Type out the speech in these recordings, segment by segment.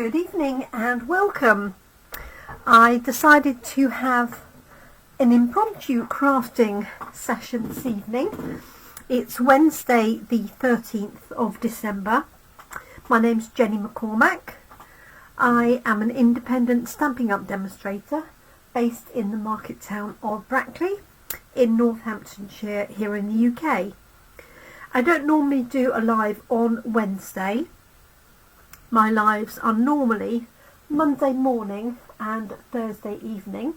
Good evening and welcome. I decided to have an impromptu crafting session this evening. It's Wednesday the 13th of December. My name's Jenny McCormack. I am an independent Stampin' Up demonstrator based in the market town of Brackley in Northamptonshire here in the UK. I don't normally do a live on Wednesday. My lives are normally Monday morning and Thursday evening,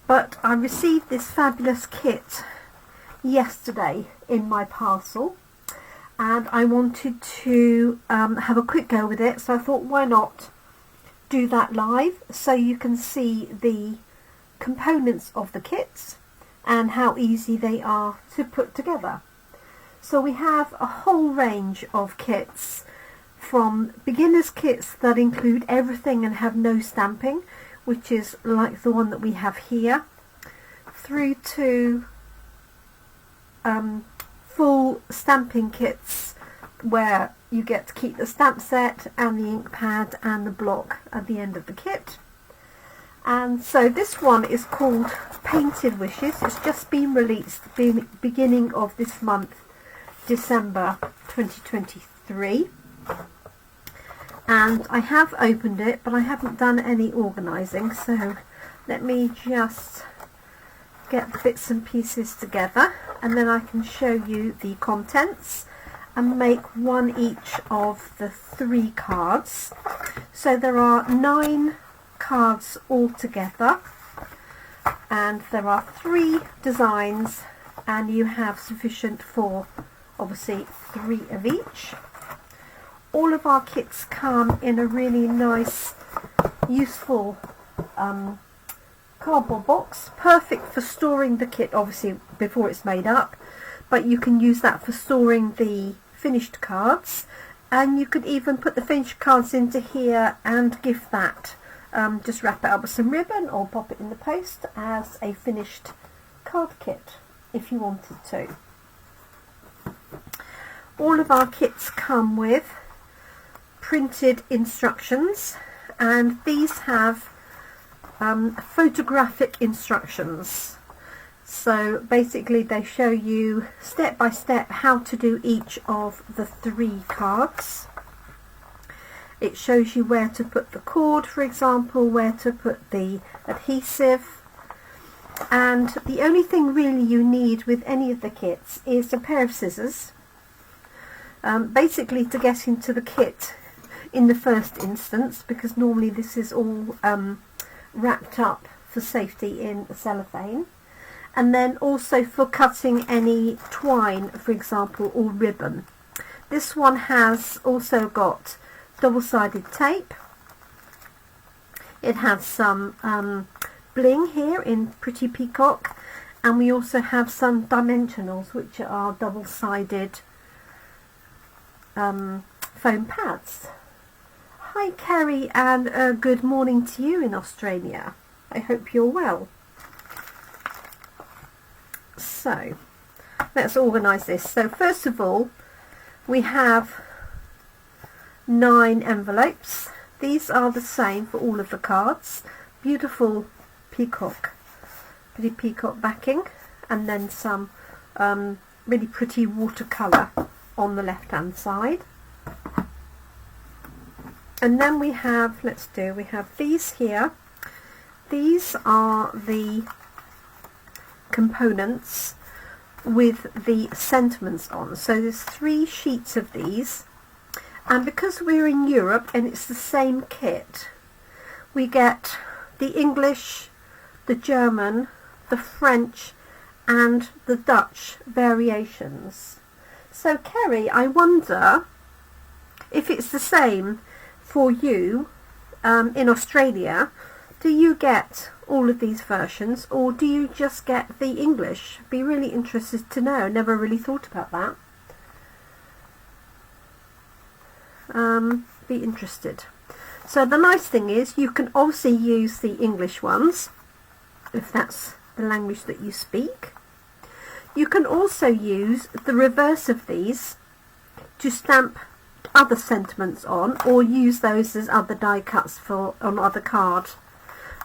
but I received this fabulous kit yesterday in my parcel and I wanted to have a quick go with it, so I thought why not do that live so you can see the components of the kits and how easy they are to put together. So we have a whole range of kits, from beginners kits that include everything and have no stamping, which is like the one that we have here, through to full stamping kits where you get to keep the stamp set and the ink pad and the block at the end of the kit. And so this one is called Painted Wishes. It's just been released beginning of this month, December 2023. And I have opened it, but I haven't done any organising, so let me just get the bits and pieces together and then I can show you the contents and make one each of the 3 cards. So there are 9 cards altogether and there are 3 designs, and you have sufficient for obviously 3 of each. All of our kits come in a really nice, useful cardboard box, perfect for storing the kit obviously before it's made up, but you can use that for storing the finished cards, and you could even put the finished cards into here and gift that. Just wrap it up with some ribbon or pop it in the post as a finished card kit if you wanted to. All of our kits come with printed instructions, and these have photographic instructions. So basically they show you step by step how to do each of the 3 cards. It shows you where to put the cord, for example, where to put the adhesive, and the only thing really you need with any of the kits is a pair of scissors, basically to get into the kit in the first instance, because normally this is all wrapped up for safety in cellophane, and then also for cutting any twine, for example, or ribbon. This one has also got double-sided tape. It has some bling here in Pretty Peacock, and we also have some dimensionals which are double-sided foam pads. Hi Kerry, and good morning to you in Australia. I hope you're well. So let's organise this. So first of all, we have 9 envelopes. These are the same for all of the cards. Beautiful peacock, pretty peacock backing, and then some really pretty watercolour on the left hand side. And then we have, we have these here. These are the components with the sentiments on. So there's 3 sheets of these, and because we're in Europe and it's the same kit, we get the English, the German, the French and the Dutch variations. So Kerry, I wonder if it's the same for you in Australia. Do you get all of these versions, or do you just get the English? Be really interested to know. Never really thought about that. Be interested. So the nice thing is you can obviously use the English ones if that's the language that you speak. You can also use the reverse of these to stamp other sentiments on, or use those as other die cuts for on other cards.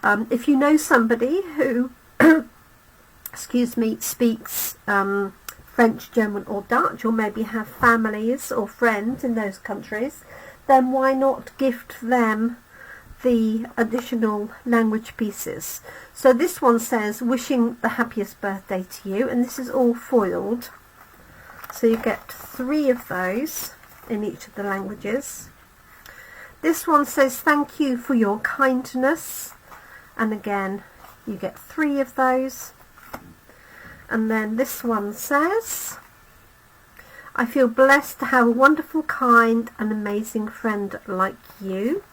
If you know somebody who excuse me, speaks French, German or Dutch, or maybe have families or friends in those countries, then why not gift them the additional language pieces? So this one says, wishing the happiest birthday to you, and this is all foiled. So you get 3 of those in each of the languages. This one says, thank you for your kindness, and again you get 3 of those. And then this one says, I feel blessed to have a wonderful, kind and amazing friend like you.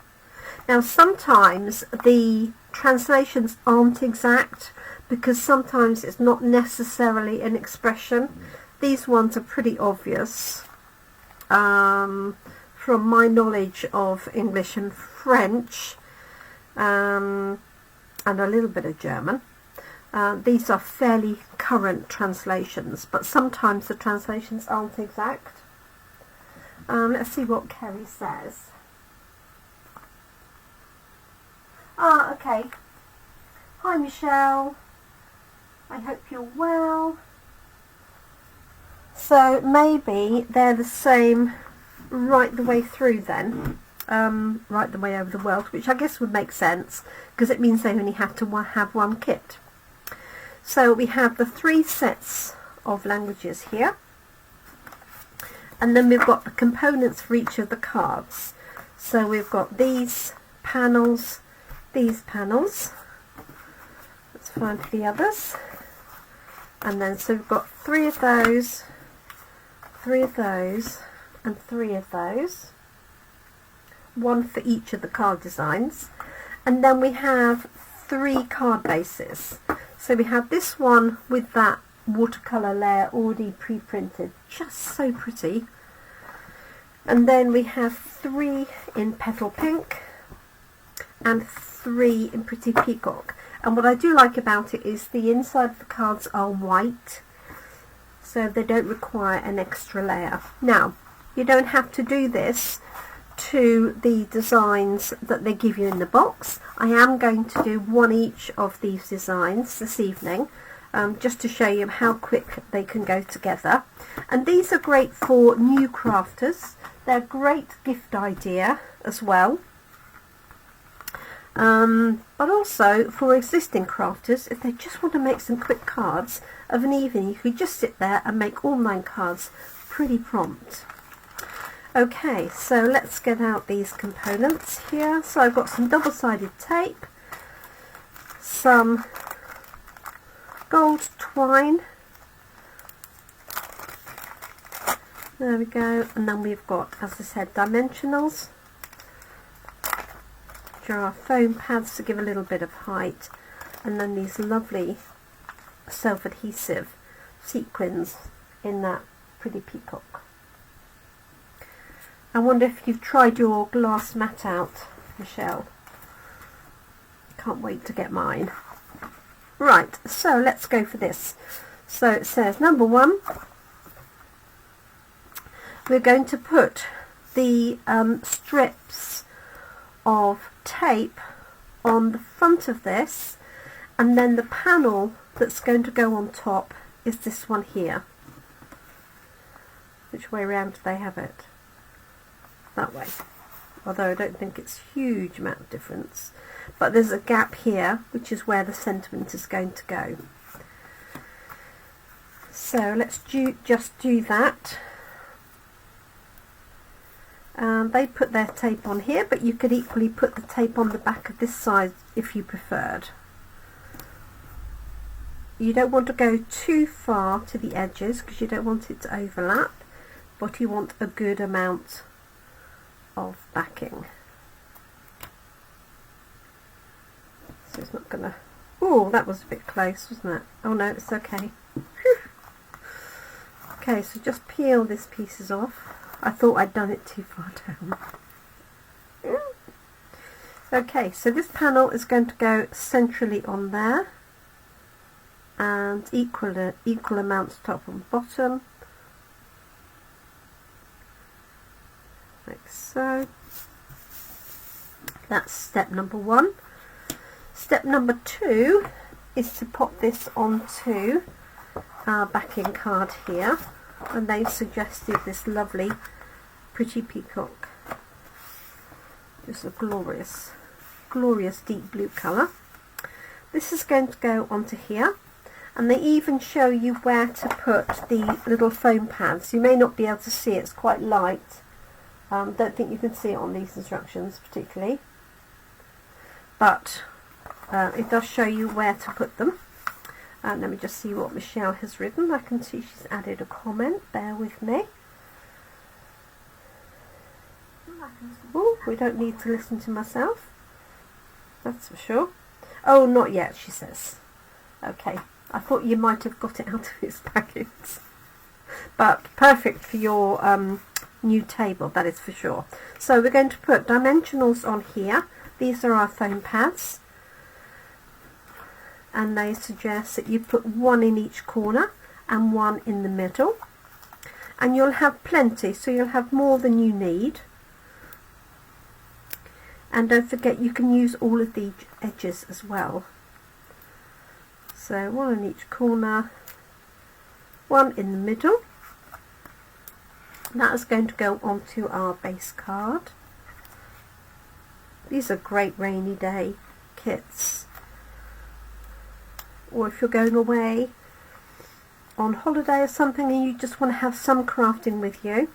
Now sometimes the translations aren't exact, because sometimes it's not necessarily an expression. These ones are pretty obvious. From my knowledge of English and French, and a little bit of German, these are fairly current translations, but sometimes the translations aren't exact. Let's see what Kerry says. Okay. Hi Michelle, I hope you're well. So maybe they're the same right the way through then, right the way over the world, which I guess would make sense, because it means they only have to have one kit. So we have the 3 sets of languages here, and then we've got the components for each of the cards. So we've got these panels, let's find the others, and then so we've got 3 of those, 3 of those, and 3 of those, 1 for each of the card designs, and then we have 3 card bases. So we have this one with that watercolour layer already pre-printed, just so pretty, and then we have 3 in petal pink and 3 in pretty peacock. And what I do like about it is the inside of the cards are white, so they don't require an extra layer. Now, you don't have to do this to the designs that they give you in the box. I am going to do 1 each of these designs this evening, just to show you how quick they can go together. And these are great for new crafters. They're a great gift idea as well. But also for existing crafters, if they just want to make some quick cards of an evening, you could just sit there and make all 9 cards pretty prompt. Okay, so let's get out these components here. So I've got some double-sided tape, some gold twine, there we go, and then we've got, as I said, dimensionals, which are our foam pads to give a little bit of height, and then these lovely self-adhesive sequins in that pretty peacock. I wonder if you've tried your glass mat out, Michelle. Can't wait to get mine. Right, so let's go for this. So it says, number 1, we're going to put the strips of tape on the front of this, and then the panel that's going to go on top is this one here. Which way around do they have it? That way, although I don't think it's huge amount of difference, but there's a gap here which is where the sentiment is going to go. So let's just do that. They put their tape on here, but you could equally put the tape on the back of this side if you preferred. You don't want to go too far to the edges because you don't want it to overlap, but you want a good amount of backing. So it's not gonna, oh, that was a bit close, wasn't it? Oh no, it's okay. Whew. Okay, so just peel these pieces off. I thought I'd done it too far down. Okay, so this panel is going to go centrally on there, and equal amounts top and bottom. like so. That's step number 1. Step number 2 is to pop this onto our backing card here, and they've suggested this lovely pretty peacock, just a glorious deep blue colour. This is going to go onto here, and they even show you where to put the little foam pads. You may not be able to see it, it's quite light. Don't think you can see it on these instructions particularly, but it does show you where to put them. Let me just see what Michelle has written. I can see she's added a comment, bear with me. Oh, we don't need to listen to myself, that's for sure. Oh, not yet, she says. Okay, I thought you might have got it out of its packets, but perfect for your new table, that is for sure. So we're going to put dimensionals on here. These are our foam pads, and they suggest that you put 1 in each corner and 1 in the middle, and you'll have plenty, so you'll have more than you need. And don't forget, you can use all of the edges as well. So 1 in each corner, 1 in the middle. That is going to go onto our base card. These are great rainy day kits, or if you're going away on holiday or something and you just want to have some crafting with you,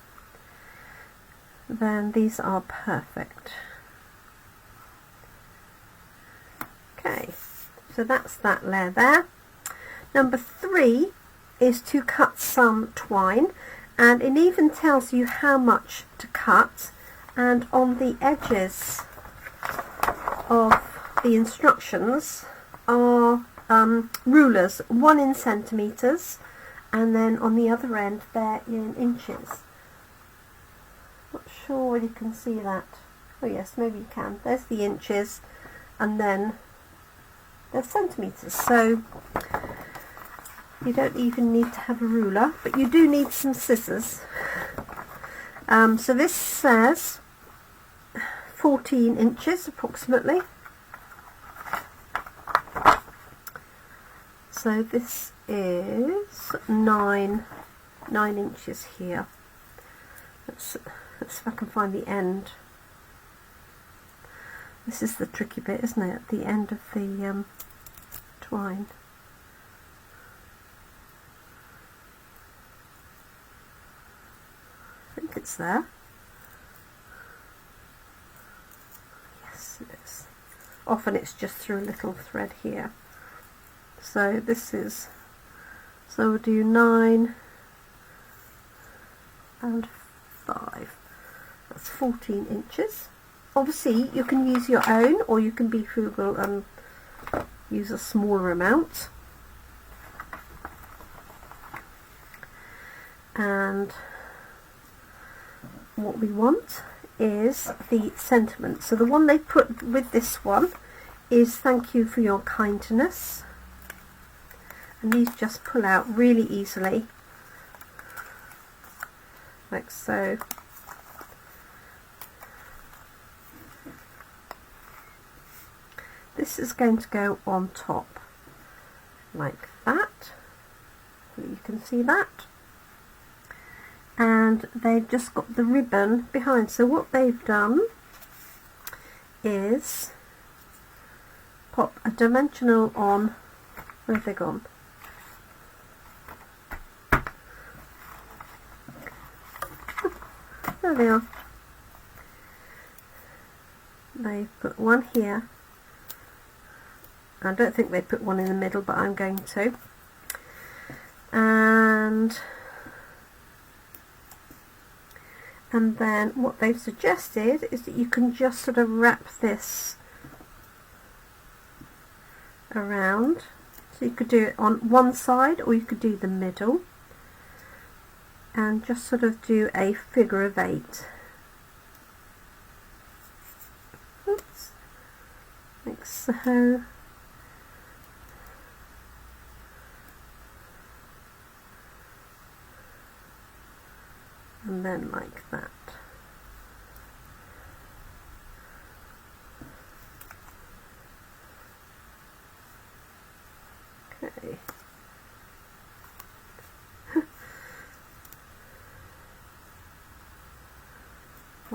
then these are perfect. Okay, so that's that layer there. Number 3 is to cut some twine, and it even tells you how much to cut, and on the edges of the instructions are rulers, 1 in centimetres, and then on the other end they're in inches. Not sure whether you can see that. Oh yes, maybe you can. There's the inches, and then there's centimetres. So you don't even need to have a ruler, but you do need some scissors. So this says 14 inches approximately. So this is 9 inches here. Let's see if I can find the end. This is the tricky bit, isn't it? At the end of the twine. I think it's there. Yes, it is. Often it's just through a little thread here. So this is, so we'll do 9 and 5. That's 14 inches. Obviously you can use your own, or you can be frugal and use a smaller amount. And what we want is the sentiment. So the one they put with this one is "Thank you for your kindness," and these just pull out really easily, like so. This is going to go on top like that, you can see that, and they've just got the ribbon behind. So what they've done is pop a dimensional on. Where have they gone? There they are. They put one here. I don't think they put one in the middle, but I'm going to. And then what they've suggested is that you can just sort of wrap this around. So you could do it on one side, or you could do the middle, and just sort of do a figure of 8. Oops. Like so. And then like that.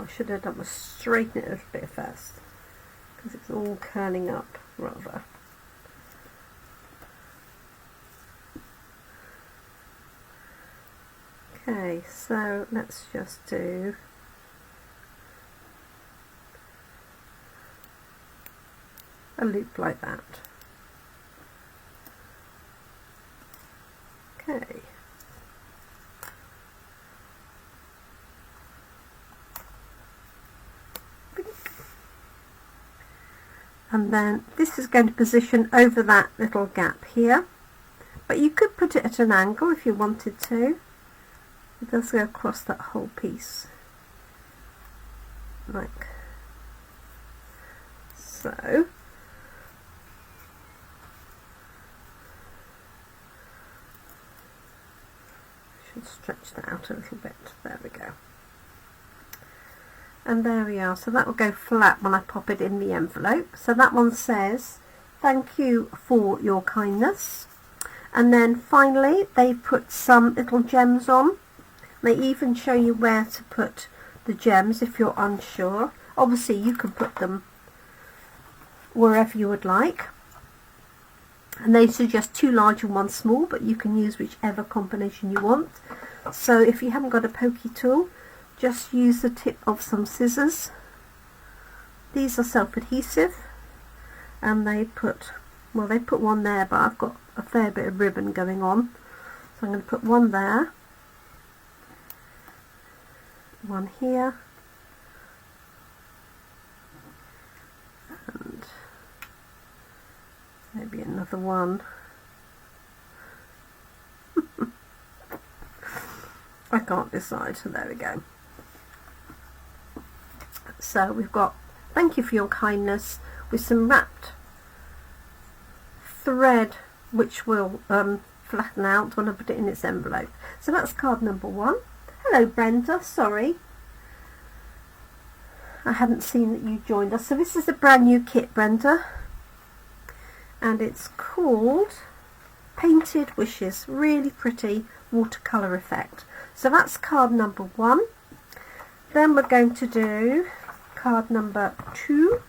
What I should have done was straighten it a little bit first, because it's all curling up rather. Okay, so let's just do a loop like that. Okay. And then this is going to position over that little gap here, but you could put it at an angle if you wanted to. It does go across that whole piece, like so. Should stretch that out a little bit. There we go. And there we are. So that will go flat when I pop it in the envelope. So that one says, "Thank you for your kindness." And then finally they put some little gems on. They even show you where to put the gems if you're unsure. Obviously you can put them wherever you would like. And they suggest 2 large and 1 small, but you can use whichever combination you want. So if you haven't got a pokey tool, just use the tip of some scissors. These are self-adhesive, and they put one there, but I've got a fair bit of ribbon going on, so I'm going to put one there, one here, and maybe another one. I can't decide, so there we go. So we've got "Thank you for your kindness" with some wrapped thread which will flatten out when I put it in its envelope. So that's card number 1. Hello Brenda, sorry I hadn't seen that you joined us. So this is a brand new kit, Brenda, and it's called Painted Wishes. Really pretty watercolour effect. So that's card number 1. Then we're going to do card number 2,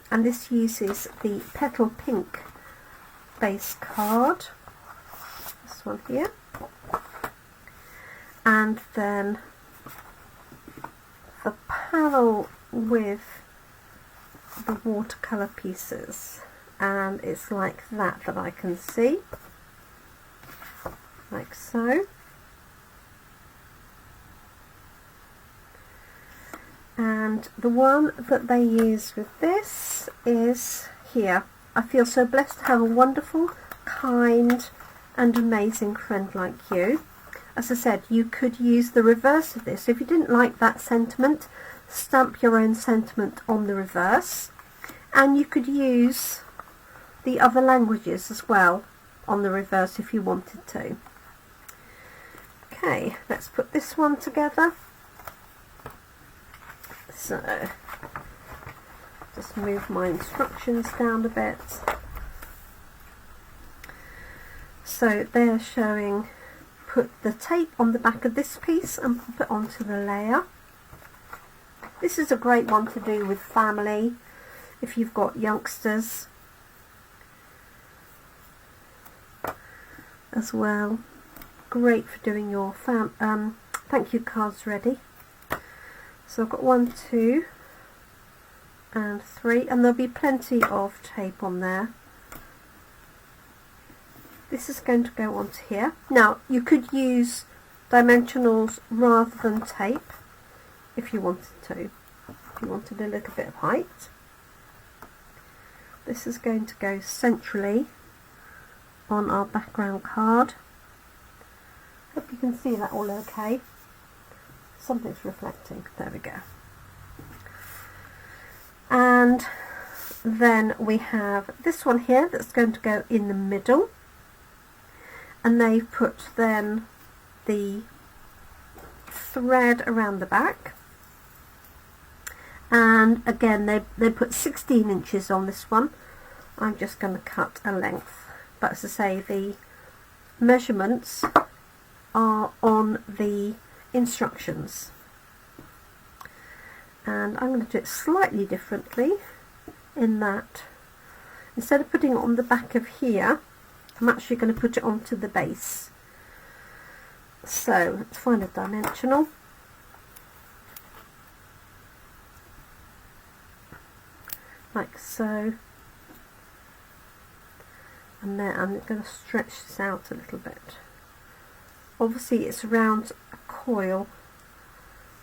and this uses the Petal Pink base card, this one here, and then the panel with the watercolour pieces, and it's like that I can see, like so. And the one that they use with this is here. I feel so blessed to have a wonderful, kind and amazing friend like you. As I said, you could use the reverse of this. If you didn't like that sentiment, stamp your own sentiment on the reverse. And you could use the other languages as well on the reverse if you wanted to. Okay, let's put this one together. So, just move my instructions down a bit. So they're showing, put the tape on the back of this piece and pop it onto the layer. This is a great one to do with family, if you've got youngsters as well. Great for doing your thank you cards ready. So I've got 1, 2 and 3, and there'll be plenty of tape on there. This is going to go onto here. Now you could use dimensionals rather than tape if you wanted to, if you wanted a little bit of height. This is going to go centrally on our background card. Hope you can see that all okay. Something's reflecting. There we go. And then we have this one here that's going to go in the middle, and they've put then the thread around the back, and again they put 16 inches on this one. I'm just going to cut a length, but as I say, the measurements are on the instructions. And I'm going to do it slightly differently in that instead of putting it on the back of here, I'm actually going to put it onto the base. So let's find a dimensional. Like so. And then I'm going to stretch this out a little bit. Obviously it's around a coil,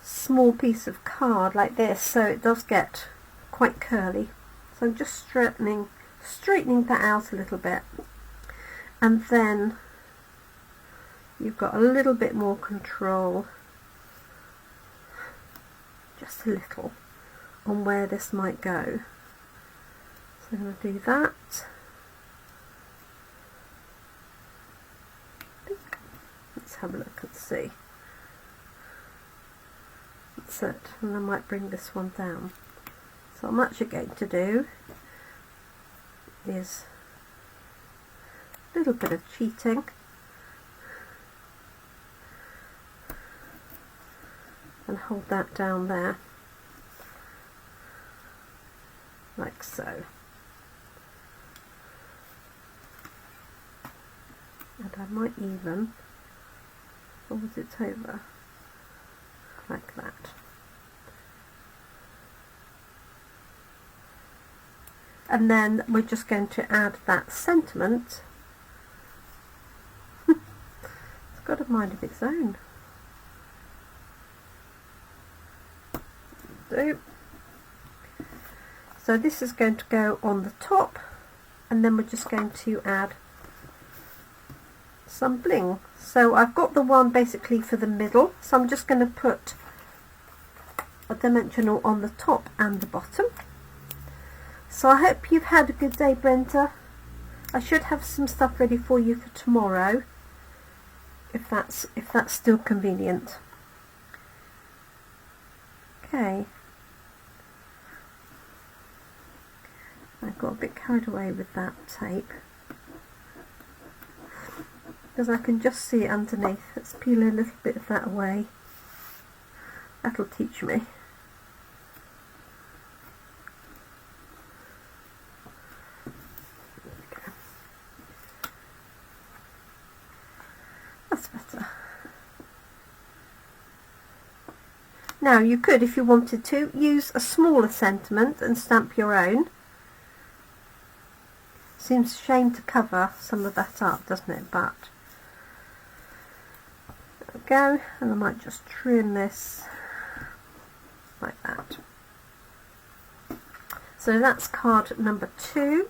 small piece of card like this, so it does get quite curly. So I'm just straightening that out a little bit, and then you've got a little bit more control, just a little, on where this might go. So I'm going to do that. Let's have a look and see. That's it, and I might bring this one down. So what I'm actually going to do is a little bit of cheating. And hold that down there, like so. And I might even fold it over like that. And then we're just going to add that sentiment. It's got a mind of its own. So this is going to go on the top, and then we're just going to add some bling. So I've got the one basically for the middle, so I'm just going to put a dimensional on the top and the bottom. So I hope you've had a good day, Brenda. I should have some stuff ready for you for tomorrow, if that's still convenient. Okay. I got a bit carried away with that tape because I can just see it underneath. Let's peel a little bit of that away. That'll teach me. That's better. Now you could, if you wanted to, use a smaller sentiment and stamp your own. Seems a shame to cover some of that up, doesn't it? But there we go, and I might just trim this like that. So that's card number 2,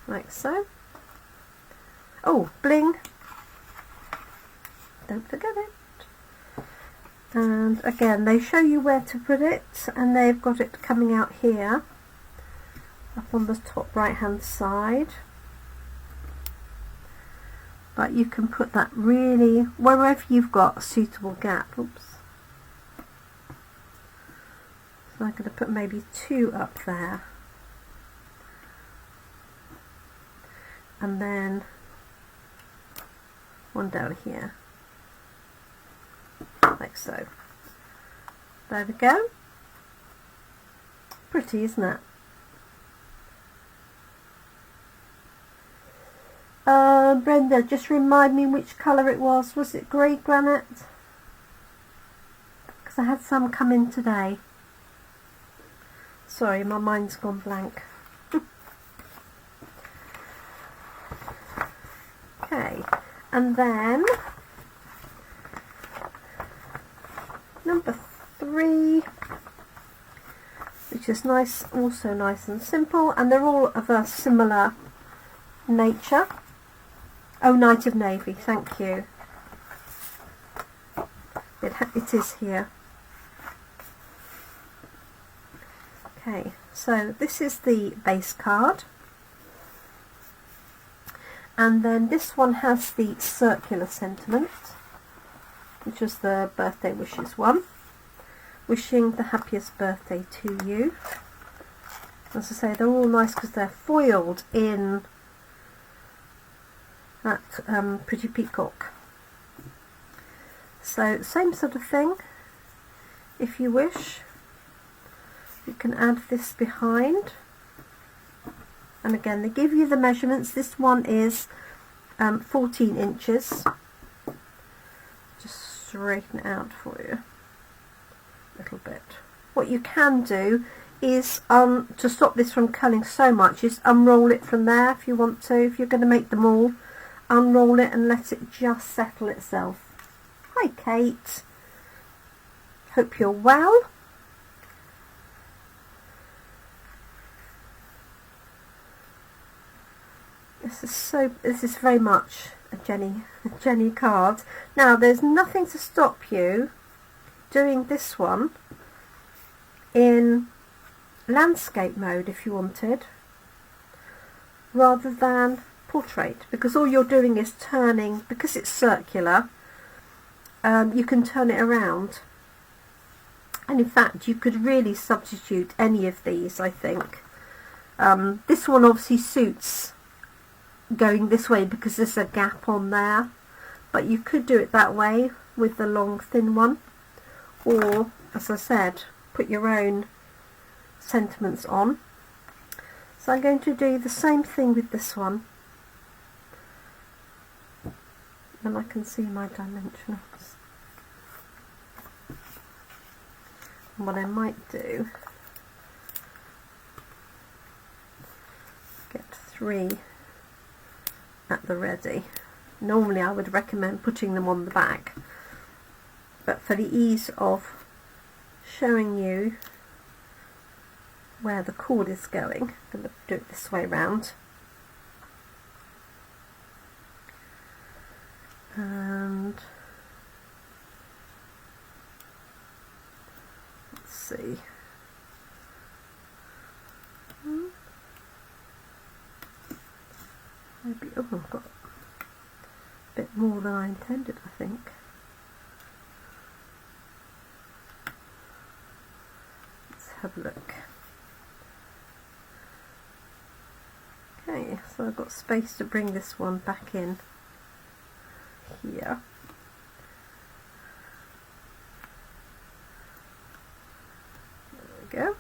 like so. Oh, bling! Don't forget it. And again, they show you where to put it, and they've got it coming out here, up on the top right hand side. But you can put that really wherever you've got a suitable gap. Oops. So I'm going to put maybe 2 up there. And then 1 down here. Like so. There we go. Pretty, isn't it? Brenda, just remind me which colour it was. Was it grey granite? Because I had some come in today. Sorry, my mind's gone blank. Okay, and then number 3, which is nice, also nice and simple, and they're all of a similar nature. Oh, Night of Navy, thank you. It is here. Okay, so this is the base card, and then this one has the circular sentiment, which was the birthday wishes one. Wishing the happiest birthday to you. As I say, they're all nice because they're foiled in that pretty peacock. So same sort of thing. If you wish, you can add this behind, and again they give you the measurements. This one is 14 inches. Just straighten it out for you a little bit. What you can do is, to stop this from culling so much, is unroll it from there if you want to. If you're going to make them all, unroll it and let it just settle itself. Hi Kate, hope you're well. This is very much a Jenny card. Now there's nothing to stop you doing this one in landscape mode if you wanted, rather than portrait, because all you're doing is turning, because it's circular, you can turn it around, and in fact you could really substitute any of these, I think. This one obviously suits going this way because there's a gap on there, but you could do it that way with the long thin one, or as I said, put your own sentiments on. So I'm going to do the same thing with this one, and I can see my dimensionals. And what I might do, get 3 at the ready. Normally I would recommend putting them on the back, but for the ease of showing you where the cord is going, I'm going to do it this way round. And let's see. Maybe, oh, I've got a bit more than I intended, I think. Let's have a look. Okay, so I've got space to bring this one back in here. There we go.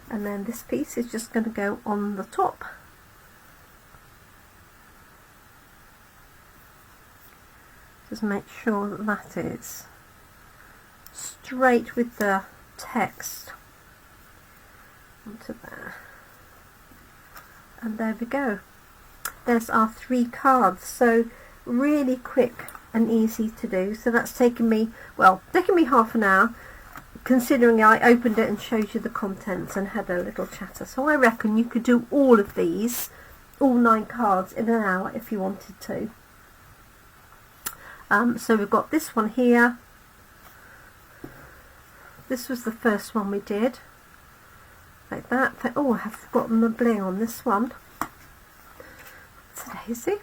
And then this piece is just going to go on the top. Just make sure that that is straight with the text onto there. And there we go. There's our 3 cards. So really quick and easy to do. So that's taken me, well, half an hour, considering I opened it and showed you the contents and had a little chatter. So I reckon you could do all of these, all 9 cards, in an hour if you wanted to. So we've got this one here. This was the first one we did, like that. Oh, I have forgotten the bling on this one. It's a daisy.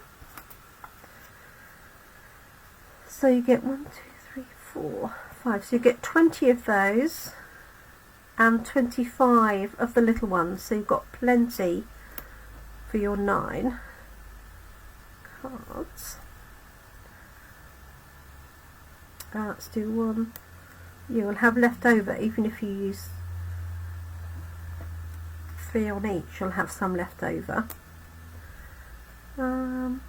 So you get 1, 2, 3, 4, 5. So you get 20 of those and 25 of the little ones. So you've got plenty for your 9 cards. Let's do 1. You will have left over, even if you use 3 on each, you'll have some left over. Not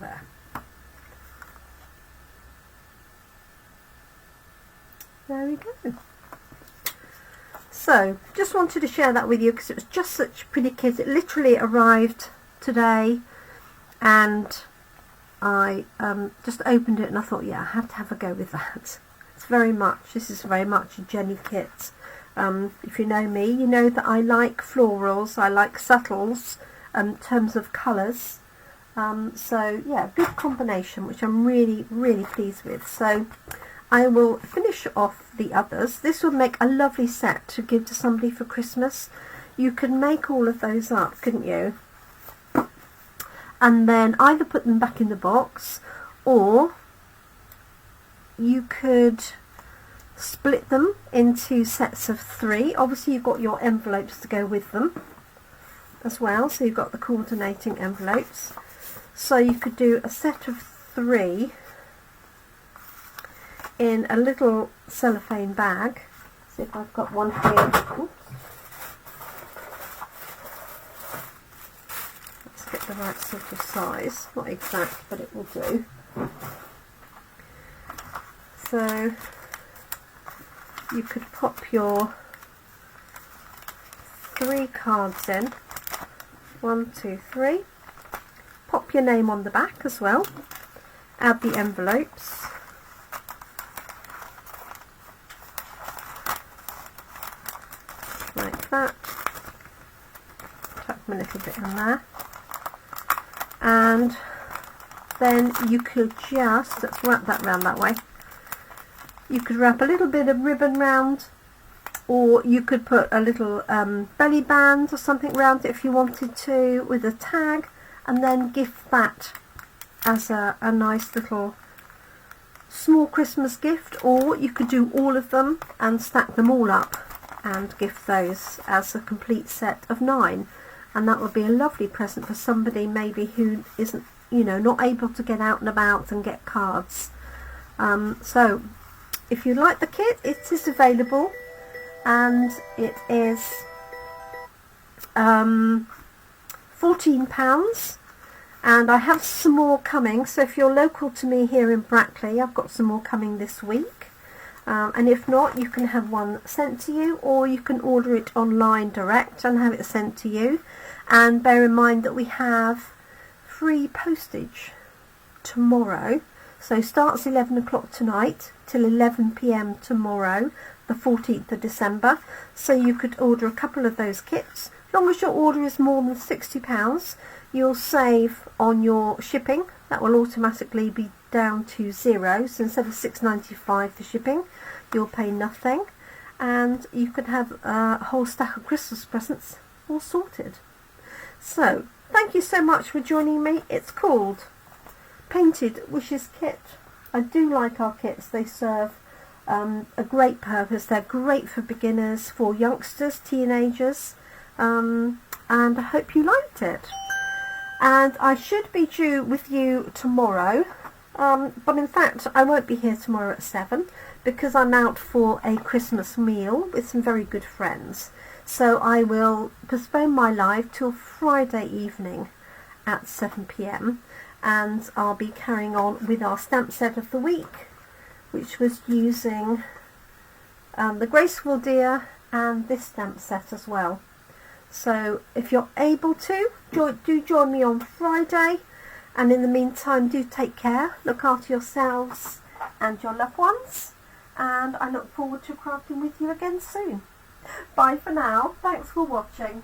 there. There we go. So, just wanted to share that with you because it was just such pretty kits. It literally arrived today, and I just opened it and I thought, yeah, I have to have a go with that. This is very much a Jenny kit. If you know me, you know that I like florals, I like subtles in terms of colours. So yeah, good combination, which I'm really, really pleased with. So I will finish off the others. This would make a lovely set to give to somebody for Christmas. You could make all of those up, couldn't you? And then either put them back in the box, or you could split them into sets of 3. Obviously you've got your envelopes to go with them. as well, so you've got the coordinating envelopes. So you could do a set of 3 in a little cellophane bag. See if I've got one here. Oops. Let's get the right sort of size. Not exact, but it will do. So you could pop your 3 cards in. 1, 2, 3. Pop your name on the back as well. Add the envelopes. Like that. Tuck them a little bit in there. And then you could just, let's wrap that round that way. You could wrap a little bit of ribbon round, or you could put a little belly band or something round it if you wanted to, with a tag, and then gift that as a nice little small Christmas gift. Or you could do all of them and stack them all up and gift those as a complete set of 9, and that would be a lovely present for somebody maybe who isn't, you know, not able to get out and about and get cards. So if you like the kit, it is available, and it is £14, and I have some more coming. So if you're local to me here in Brackley, I've got some more coming this week, and if not, you can have one sent to you, or you can order it online direct and have it sent to you. And bear in mind that we have free postage tomorrow, so starts 11 o'clock tonight till 11 p.m. tomorrow, the 14th of December. So you could order a couple of those kits. As long as your order is more than £60, you'll save on your shipping. That will automatically be down to 0. So instead of £6.95 for shipping, you'll pay nothing, and you could have a whole stack of Christmas presents all sorted. So thank you so much for joining me. It's called Painted Wishes Kit. I do like our kits. They serve a great purpose. They're great for beginners, for youngsters, teenagers, and I hope you liked it. And I should be due with you tomorrow, but in fact I won't be here tomorrow at 7 because I'm out for a Christmas meal with some very good friends. So I will postpone my live till Friday evening at 7 p.m. and I'll be carrying on with our stamp set of the week, which was using the Graceful Deer and this stamp set as well. So if you're able to, do join me on Friday, and in the meantime do take care, look after yourselves and your loved ones, and I look forward to crafting with you again soon. Bye for now, thanks for watching.